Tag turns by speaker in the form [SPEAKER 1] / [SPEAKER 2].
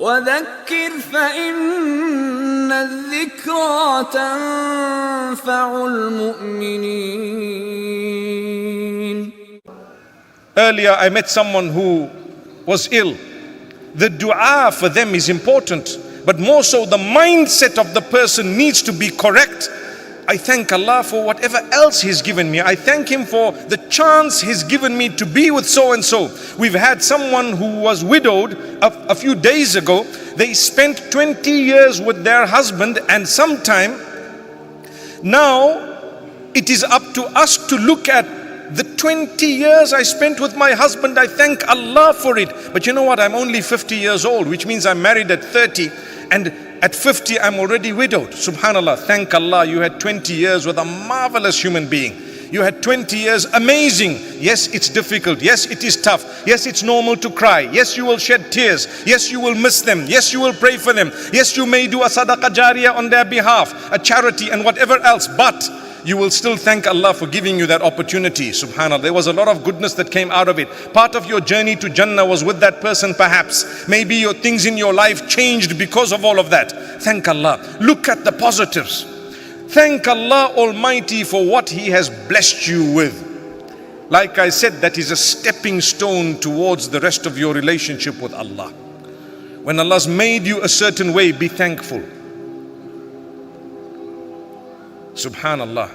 [SPEAKER 1] وذكر فإن الذكرى تنفع المؤمنين.
[SPEAKER 2] Earlier I met someone who was ill. The dua for them is important, but more so the mindset of the person needs to be correct. I thank Allah for whatever else He's given me. I thank Him for the chance He's given me to be with so and so. We've had someone who was widowed a few days ago. They spent 20 years with their husband, and sometime now it is up to us to look at the 20 years I spent with my husband. I thank Allah for it. But you know what? I'm only 50 years old, which means I'm married at 30. And at 50, I'm already widowed. Subhanallah. Thank Allah. You had 20 years with a marvelous human being. You had 20 years amazing. Yes, it's difficult. Yes, it is tough. Yes, it's normal to cry. Yes, you will shed tears. Yes, you will miss them. Yes, you will pray for them. Yes, you may do a sadaqah jariyah on their behalf, a charity and whatever else. But you will still thank Allah for giving you that opportunity. Subhanallah. There was a lot of goodness that came out of it. Part of your journey to Jannah was with that person perhaps. Maybe your things in your life changed because of all of that. Thank Allah. Look at the positives. Thank Allah Almighty for what He has blessed you with. Like I said, that is a stepping stone towards the rest of your relationship with Allah. When Allah's made you a certain way, be thankful. Subhanallah.